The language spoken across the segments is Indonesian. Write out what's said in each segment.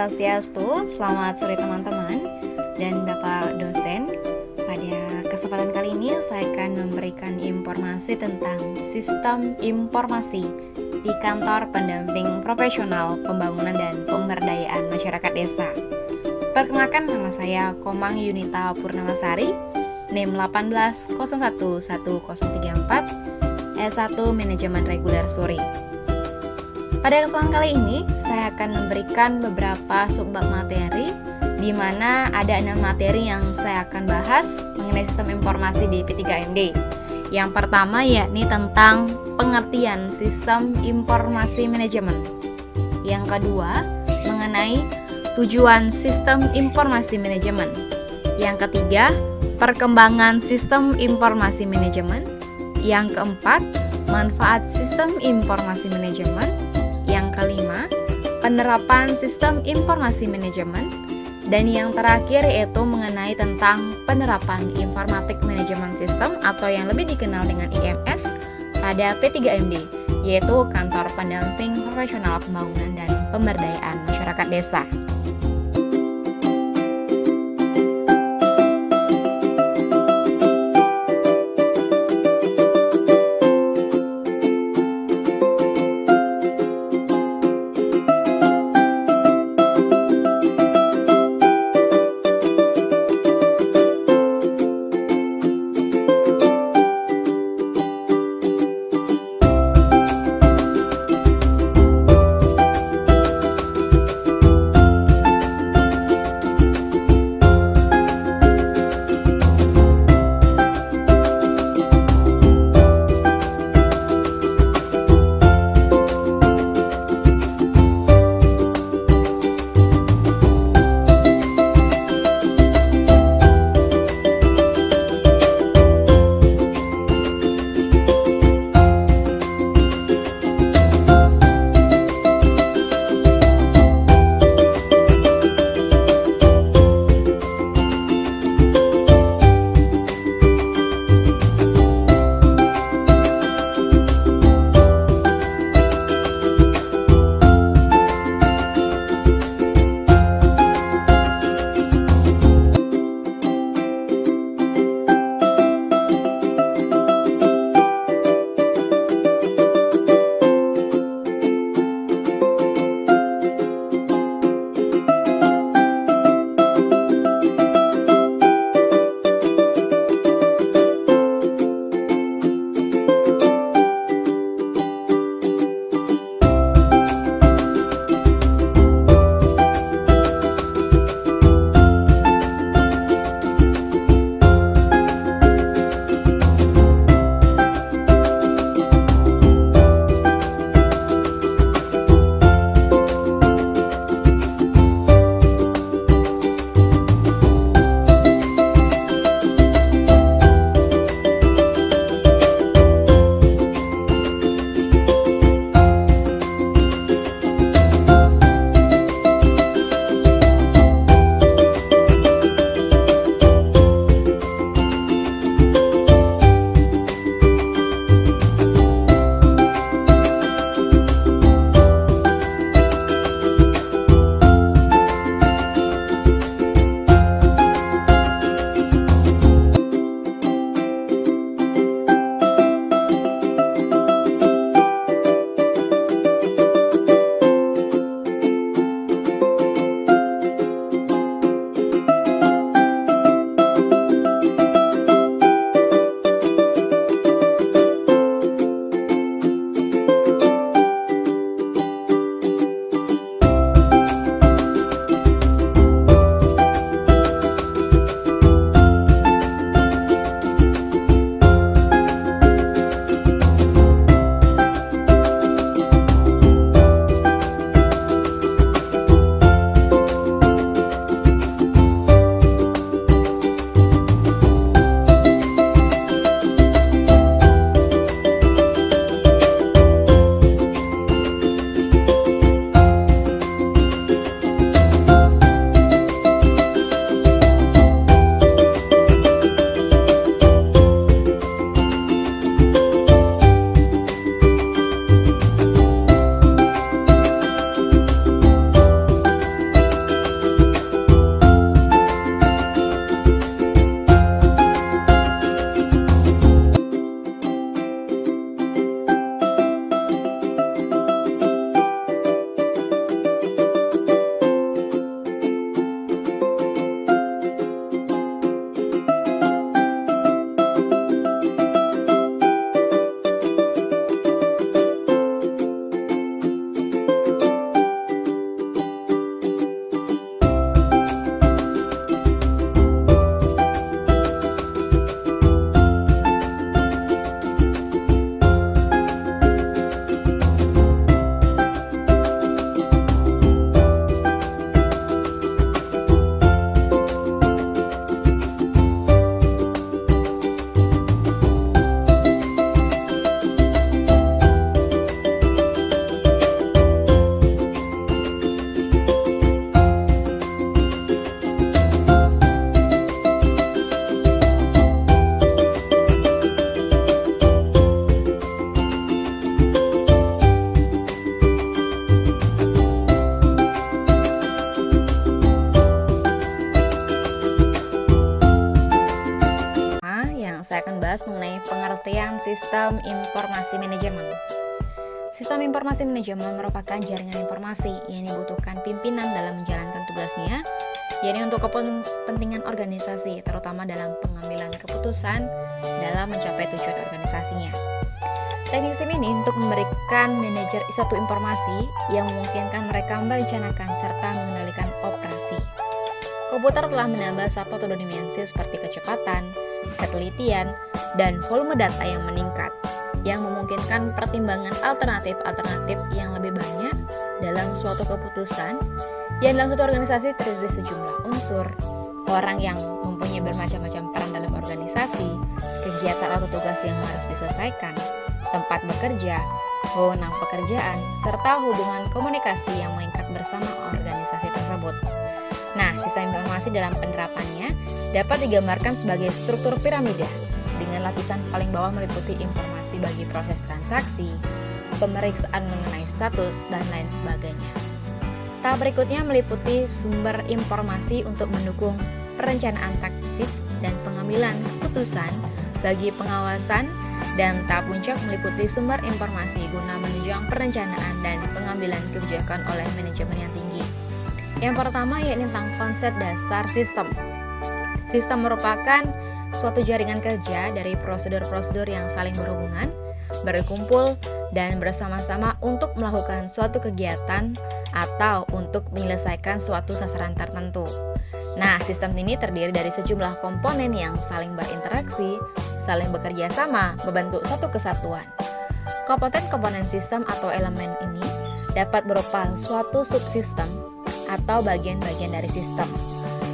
Swastiastu, selamat sore teman-teman dan Bapak dosen. Pada kesempatan kali ini saya akan memberikan informasi tentang sistem informasi di kantor pendamping profesional pembangunan dan pemberdayaan masyarakat desa. Perkenalkan, nama saya Komang Yunita Purnamasari, NIM 18011034, S1 Manajemen Reguler Suri. Pada kesempatan kali ini, saya akan memberikan beberapa subbab materi di mana ada 6 materi yang saya akan bahas mengenai sistem informasi di P3MD. Yang pertama yakni tentang pengertian sistem informasi manajemen. Yang kedua, mengenai tujuan sistem informasi manajemen. Yang ketiga, perkembangan sistem informasi manajemen. Yang keempat, manfaat sistem informasi manajemen. Yang kelima, penerapan sistem informasi manajemen. Dan yang terakhir yaitu mengenai tentang penerapan informatik manajemen sistem atau yang lebih dikenal dengan IMS pada P3MD, yaitu Kantor Pendamping Profesional Pembangunan dan Pemberdayaan Masyarakat Desa. saya akan bahas mengenai pengertian sistem informasi manajemen. Sistem informasi manajemen merupakan jaringan informasi yang dibutuhkan pimpinan dalam menjalankan tugasnya, yakni untuk kepentingan organisasi, terutama dalam pengambilan keputusan dalam mencapai tujuan organisasinya. Teknik SIM ini untuk memberikan manajer suatu informasi yang memungkinkan mereka merencanakan serta mengendalikan operasi. Komputer telah menambah satu atau dua dimensi seperti kecepatan, ketelitian, dan volume data yang meningkat, yang memungkinkan pertimbangan alternatif-alternatif yang lebih banyak dalam suatu keputusan, yang dalam suatu organisasi terdiri dari sejumlah unsur, orang yang mempunyai bermacam-macam peran dalam organisasi, kegiatan atau tugas yang harus diselesaikan, tempat bekerja, wewenang pekerjaan, serta hubungan komunikasi yang mengikat bersama organisasi tersebut. Nah, sistem informasi dalam penerapannya dapat digambarkan sebagai struktur piramida dengan lapisan paling bawah meliputi informasi bagi proses transaksi, pemeriksaan mengenai status, dan lain sebagainya. Tahap berikutnya meliputi sumber informasi untuk mendukung perencanaan taktis dan pengambilan keputusan bagi pengawasan, dan tahap puncak meliputi sumber informasi guna menunjang perencanaan dan pengambilan kebijakan oleh manajemen yang tinggi. Yang pertama yakni tentang konsep dasar sistem. Sistem merupakan suatu jaringan kerja dari prosedur-prosedur yang saling berhubungan, berkumpul, dan bersama-sama untuk melakukan suatu kegiatan atau untuk menyelesaikan suatu sasaran tertentu. Nah, sistem ini terdiri dari sejumlah komponen yang saling berinteraksi, saling bekerja sama, membentuk satu kesatuan. Komponen-komponen sistem atau elemen ini dapat berupa suatu subsistem atau bagian-bagian dari sistem.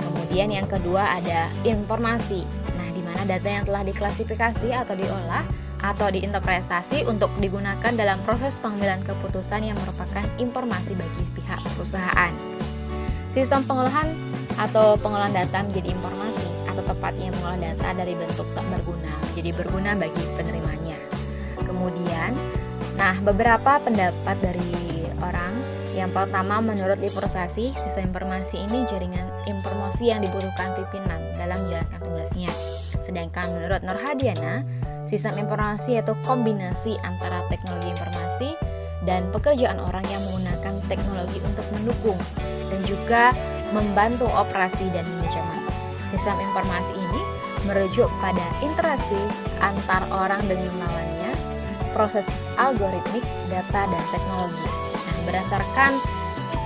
Kemudian yang kedua ada informasi. Nah, di mana data yang telah diklasifikasi atau diolah atau diinterpretasi untuk digunakan dalam proses pengambilan keputusan yang merupakan informasi bagi pihak perusahaan. Sistem pengolahan atau pengolahan data menjadi informasi, atau tepatnya mengolah data dari bentuk tak berguna menjadi berguna bagi penerimanya. Kemudian, beberapa pendapat dari orang. Yang pertama, menurut Liversasi, sistem informasi ini jaringan informasi yang dibutuhkan pimpinan dalam menjalankan tugasnya. Sedangkan menurut Nurhadiana, sistem informasi yaitu kombinasi antara teknologi informasi dan pekerjaan orang yang menggunakan teknologi untuk mendukung dan juga membantu operasi dan manajemen. Sistem informasi ini merujuk pada interaksi antar orang dengan lawannya, proses algoritmik, data, dan teknologi. Berdasarkan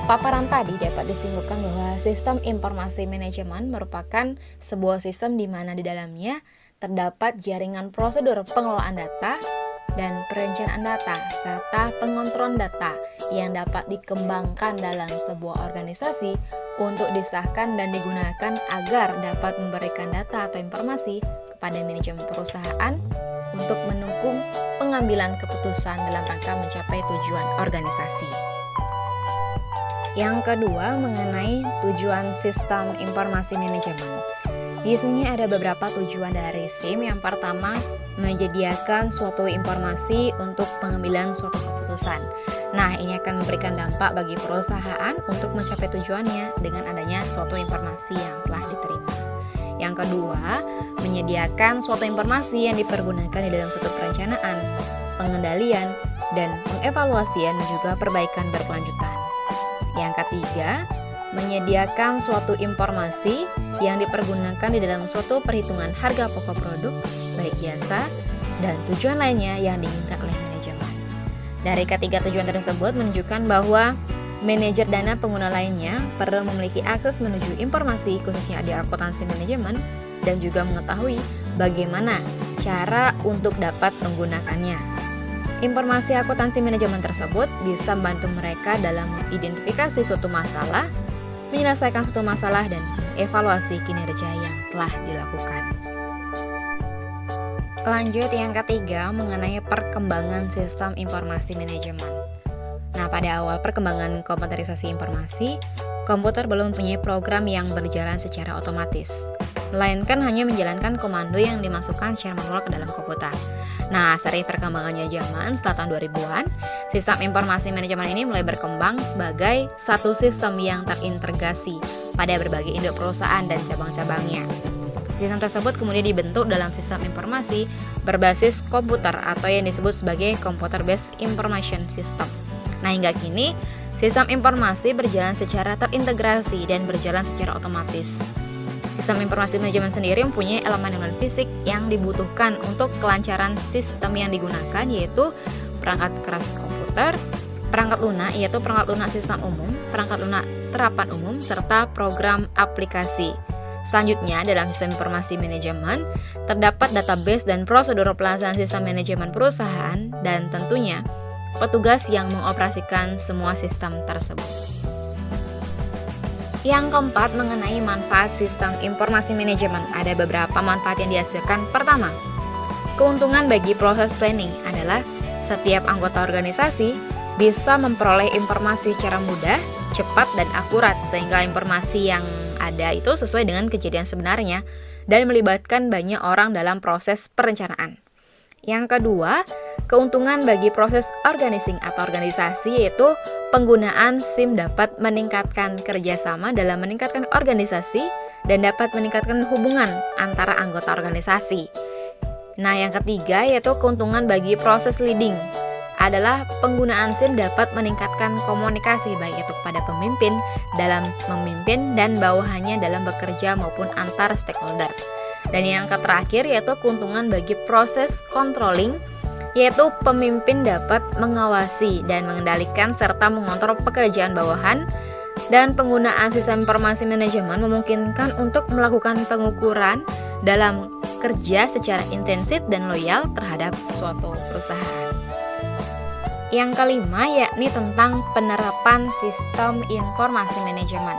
paparan tadi dapat disimpulkan bahwa sistem informasi manajemen merupakan sebuah sistem di mana di dalamnya terdapat jaringan prosedur pengelolaan data dan perencanaan data serta pengontrolan data yang dapat dikembangkan dalam sebuah organisasi untuk disahkan dan digunakan agar dapat memberikan data atau informasi kepada manajemen perusahaan untuk mendukung pengambilan keputusan dalam rangka mencapai tujuan organisasi. Yang kedua, mengenai tujuan sistem informasi manajemen. Di sini ada beberapa tujuan dari SIM. Yang pertama, menyediakan suatu informasi untuk pengambilan suatu keputusan. Nah, ini akan memberikan dampak bagi perusahaan untuk mencapai tujuannya dengan adanya suatu informasi yang telah diterima. Yang kedua, menyediakan suatu informasi yang dipergunakan di dalam suatu perencanaan, pengendalian, dan pengevaluasian dan juga perbaikan berkelanjutan. Yang ketiga, menyediakan suatu informasi yang dipergunakan di dalam suatu perhitungan harga pokok produk, baik jasa, dan tujuan lainnya yang diinginkan oleh manajemen. Dari ketiga tujuan tersebut menunjukkan bahwa manajer dana pengguna lainnya perlu memiliki akses menuju informasi khususnya di akuntansi manajemen dan juga mengetahui bagaimana cara untuk dapat menggunakannya. Informasi akuntansi manajemen tersebut bisa membantu mereka dalam mengidentifikasi suatu masalah, menyelesaikan suatu masalah, dan evaluasi kinerja yang telah dilakukan. Lanjut yang ketiga mengenai perkembangan sistem informasi manajemen. Nah, pada awal perkembangan komputerisasi informasi, komputer belum mempunyai program yang berjalan secara otomatis, melainkan hanya menjalankan komando yang dimasukkan secara manual ke dalam komputer. Nah, seiring perkembangannya zaman setelah tahun 2000-an, sistem informasi manajemen ini mulai berkembang sebagai satu sistem yang terintegrasi pada berbagai induk perusahaan dan cabang-cabangnya. Sistem tersebut kemudian dibentuk dalam sistem informasi berbasis komputer atau yang disebut sebagai Computer Based Information System. Nah, hingga kini sistem informasi berjalan secara terintegrasi dan berjalan secara otomatis. Sistem informasi manajemen sendiri mempunyai elemen-elemen fisik yang dibutuhkan untuk kelancaran sistem yang digunakan, yaitu perangkat keras komputer, perangkat lunak yaitu perangkat lunak sistem umum, perangkat lunak terapan umum, serta program aplikasi. Selanjutnya, dalam sistem informasi manajemen terdapat database dan prosedur pelaksanaan sistem manajemen perusahaan dan tentunya petugas yang mengoperasikan semua sistem tersebut. Yang keempat, mengenai manfaat sistem informasi manajemen. Ada beberapa manfaat yang dihasilkan. Pertama, keuntungan bagi proses planning adalah setiap anggota organisasi bisa memperoleh informasi secara mudah, cepat, dan akurat, sehingga informasi yang ada itu sesuai dengan kejadian sebenarnya dan melibatkan banyak orang dalam proses perencanaan. Yang kedua, keuntungan bagi proses organizing atau organisasi, yaitu penggunaan SIM dapat meningkatkan kerjasama dalam meningkatkan organisasi dan dapat meningkatkan hubungan antara anggota organisasi. Nah, yang ketiga yaitu keuntungan bagi proses leading adalah penggunaan SIM dapat meningkatkan komunikasi baik itu kepada pemimpin dalam memimpin dan bawahannya dalam bekerja maupun antar stakeholder. Dan yang terakhir yaitu keuntungan bagi proses controlling, yaitu pemimpin dapat mengawasi dan mengendalikan serta mengontrol pekerjaan bawahan, dan penggunaan sistem informasi manajemen memungkinkan untuk melakukan pengukuran dalam kerja secara intensif dan loyal terhadap suatu perusahaan. Yang kelima yakni tentang penerapan sistem informasi manajemen.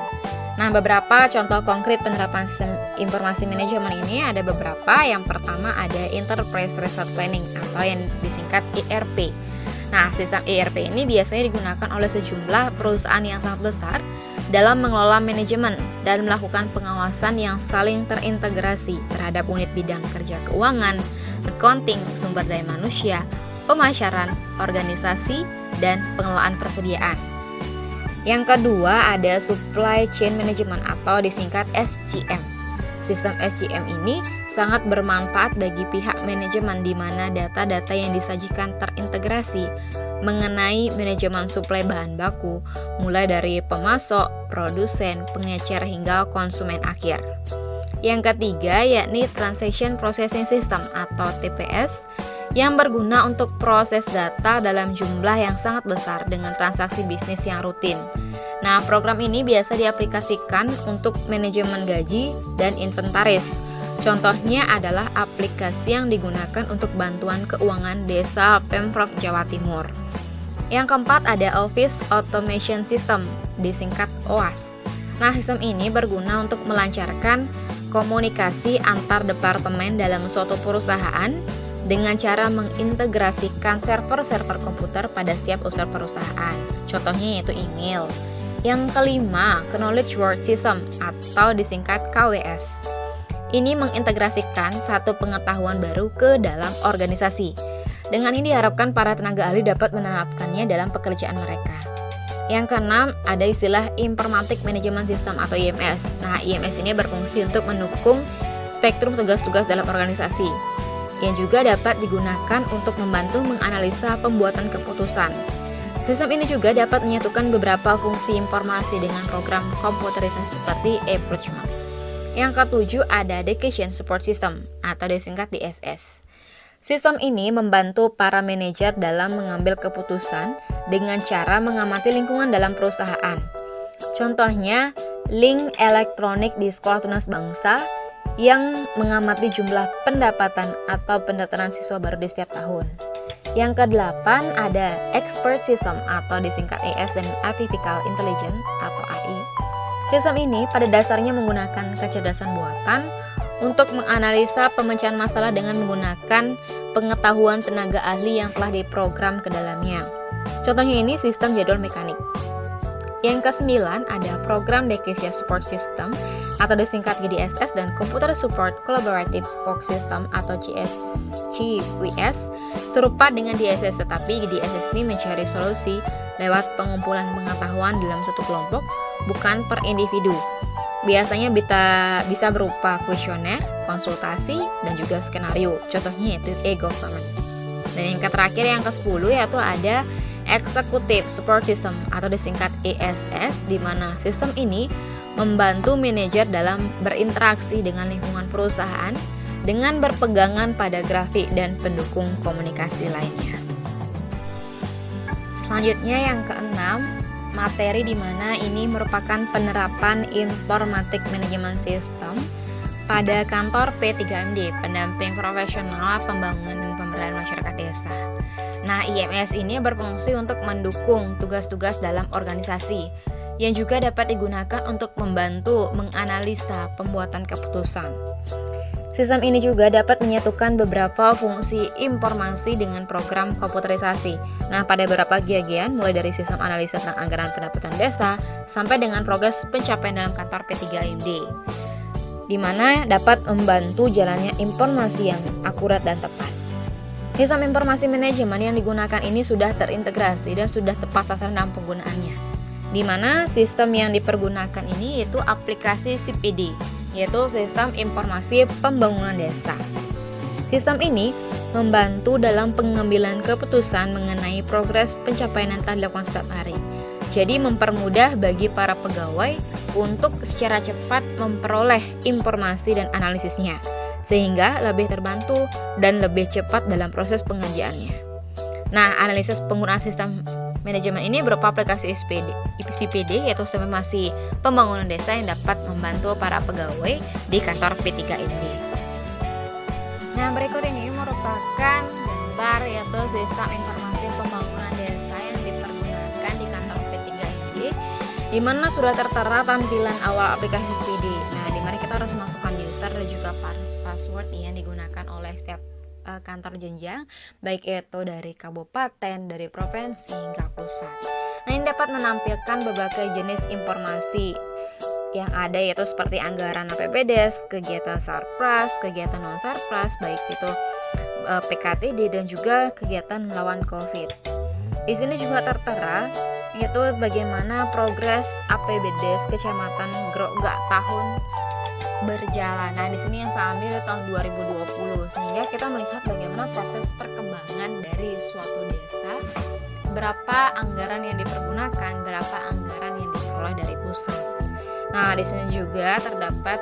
Nah, beberapa contoh konkret penerapan sistem informasi manajemen ini ada beberapa. Yang pertama ada Enterprise Resource Planning atau yang disingkat ERP. Nah, sistem ERP ini biasanya digunakan oleh sejumlah perusahaan yang sangat besar dalam mengelola manajemen dan melakukan pengawasan yang saling terintegrasi terhadap unit bidang kerja keuangan, accounting, sumber daya manusia, pemasaran, organisasi, dan pengelolaan persediaan. Yang kedua ada Supply Chain Management atau disingkat SCM. Sistem SCM ini sangat bermanfaat bagi pihak manajemen di mana data-data yang disajikan terintegrasi mengenai manajemen suplai bahan baku, mulai dari pemasok, produsen, pengecer hingga konsumen akhir. Yang ketiga yakni Transaction Processing System atau TPS, yang berguna untuk proses data dalam jumlah yang sangat besar dengan transaksi bisnis yang rutin. Nah, program ini biasa diaplikasikan untuk manajemen gaji dan inventaris. Contohnya adalah aplikasi yang digunakan untuk bantuan keuangan desa Pemprov Jawa Timur. Yang keempat ada Office Automation System, disingkat OAS. Nah, sistem ini berguna untuk melancarkan komunikasi antar departemen dalam suatu perusahaan dengan cara mengintegrasikan server-server komputer pada setiap user perusahaan. Contohnya yaitu email. Yang kelima, Knowledge Work System atau disingkat KWS. Ini mengintegrasikan satu pengetahuan baru ke dalam organisasi. Dengan ini diharapkan para tenaga ahli dapat menerapkannya dalam pekerjaan mereka. Yang keenam, ada istilah Informatic Management System atau IMS. Nah, IMS ini berfungsi untuk mendukung spektrum tugas-tugas dalam organisasi, yang juga dapat digunakan untuk membantu menganalisa pembuatan keputusan. Sistem ini juga dapat menyatukan beberapa fungsi informasi dengan program komputerisasi seperti e-procurement. Yang ketujuh ada Decision Support System atau disingkat DSS. Sistem ini membantu para manajer dalam mengambil keputusan dengan cara mengamati lingkungan dalam perusahaan. Contohnya, link elektronik di Sekolah Tunas Bangsa yang mengamati jumlah pendapatan atau pendaftaran siswa baru di setiap tahun. Yang kedelapan ada Expert System atau disingkat ES dan Artificial Intelligence atau AI. Sistem ini pada dasarnya menggunakan kecerdasan buatan untuk menganalisa pemecahan masalah dengan menggunakan pengetahuan tenaga ahli yang telah diprogram ke dalamnya. Contohnya ini sistem jadwal mekanik. Yang kesembilan ada Program Decision Support System atau disingkat GDSS dan Computer Support Collaborative Work System atau CWS serupa dengan DSS, tetapi GDSS ini mencari solusi lewat pengumpulan pengetahuan dalam satu kelompok, bukan per individu. biasanya bisa berupa kuesioner, konsultasi, dan juga skenario. Contohnya yaitu e-government. Dan yang terakhir yang ke-10 yaitu ada Executive Support System atau disingkat ESS, di mana sistem ini membantu manajer dalam berinteraksi dengan lingkungan perusahaan dengan berpegangan pada grafik dan pendukung komunikasi lainnya. Selanjutnya yang ke-6, materi di mana ini merupakan penerapan Informatic Management System pada kantor P3MD, pendamping profesional pembangunan dan pemberdayaan masyarakat desa. Nah, IMS ini berfungsi untuk mendukung tugas-tugas dalam organisasi yang juga dapat digunakan untuk membantu menganalisa pembuatan keputusan. Sistem ini juga dapat menyatukan beberapa fungsi informasi dengan program komputerisasi. Nah, pada beberapa bagian, mulai dari sistem analisa tentang anggaran pendapatan desa sampai dengan progres pencapaian dalam kantor P3MD, di mana dapat membantu jalannya informasi yang akurat dan tepat. Sistem informasi manajemen yang digunakan ini sudah terintegrasi dan sudah tepat sasaran dalam penggunaannya, di mana sistem yang dipergunakan ini yaitu aplikasi CPD, yaitu Sistem Informasi Pembangunan Desa. Sistem ini membantu dalam pengambilan keputusan mengenai progres pencapaian yang telah dilakukan setiap hari. Jadi mempermudah bagi para pegawai untuk secara cepat memperoleh informasi dan analisisnya, sehingga lebih terbantu dan lebih cepat dalam proses pengerjaannya. Nah, analisis penggunaan sistem manajemen ini berupa aplikasi CPD, yaitu Sistem Informasi Pembangunan Desa yang dapat membantu para pegawai di kantor P3MD. Nah, berikut ini merupakan gambar yaitu Sistem Informasi Pembangunan Desa yang dipergunakan di kantor P3MD, di mana sudah tertera tampilan awal aplikasi CPD. Nah, di mana kita harus masukkan user dan juga password yang digunakan oleh setiap kantor jenjang, baik itu dari kabupaten, dari provinsi hingga pusat. Nah, ini dapat menampilkan berbagai jenis informasi yang ada, yaitu seperti anggaran APBDes, kegiatan surplus, kegiatan non surplus, baik itu PKTD dan juga kegiatan melawan COVID. Di sini juga tertera yaitu bagaimana progres APBDes Kecamatan Grogak tahun berjalan. Nah, di sini yang saya ambil tahun 2020, sehingga kita melihat bagaimana proses perkembangan dari suatu desa, berapa anggaran yang dipergunakan, berapa anggaran yang diperoleh dari pusat. Nah, di sini juga terdapat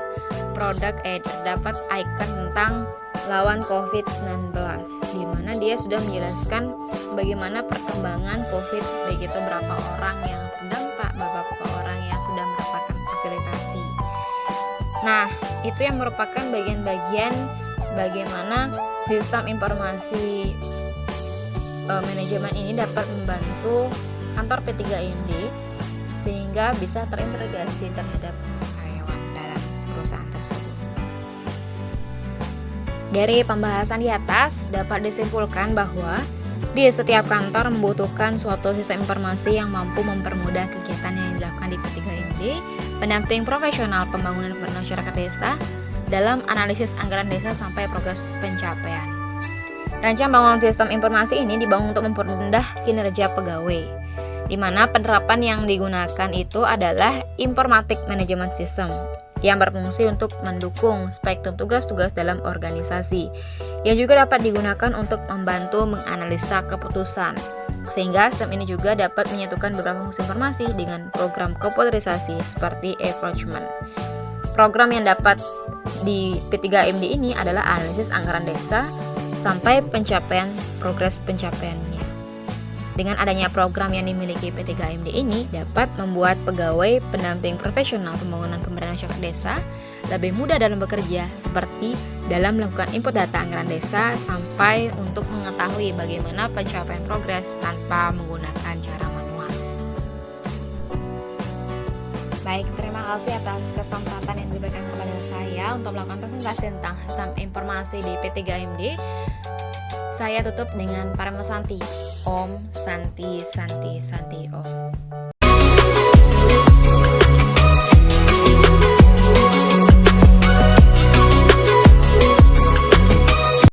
terdapat icon tentang lawan COVID-19, di mana dia sudah menjelaskan bagaimana perkembangan COVID, baik itu berapa orang yang terdampak, berapa orang yang sudah mendapatkan fasilitasi. Nah, itu yang merupakan bagian-bagian bagaimana sistem informasi manajemen ini dapat membantu kantor P3MD sehingga bisa terintegrasi terhadap karyawan dalam perusahaan tersebut. Dari pembahasan di atas dapat disimpulkan bahwa di setiap kantor membutuhkan suatu sistem informasi yang mampu mempermudah kegiatan yang dilakukan di P3MD, pendamping profesional pembangunan masyarakat desa dalam analisis anggaran desa sampai progres pencapaian. Rancang bangunan sistem informasi ini dibangun untuk mempermudah kinerja pegawai, di mana penerapan yang digunakan itu adalah Informatic Management System yang berfungsi untuk mendukung spektrum tugas-tugas dalam organisasi, yang juga dapat digunakan untuk membantu menganalisa keputusan, sehingga sistem ini juga dapat menyatukan beberapa fungsi informasi dengan program komputerisasi seperti approachment. Program yang dapat di P3MD ini adalah analisis anggaran desa sampai pencapaian progres pencapaiannya. Dengan adanya program yang dimiliki P3MD ini dapat membuat pegawai pendamping profesional pembangunan pemberdayaan masyarakat desa lebih mudah dalam bekerja, seperti dalam melakukan input data anggaran desa sampai untuk mengetahui bagaimana pencapaian progres tanpa menggunakan cara manual. Baik, terima kasih atas kesempatan yang diberikan kepada saya untuk melakukan presentasi tentang sistem informasi di P3MD. Saya tutup dengan Paramasanti. Om Santi Santi Santi Om.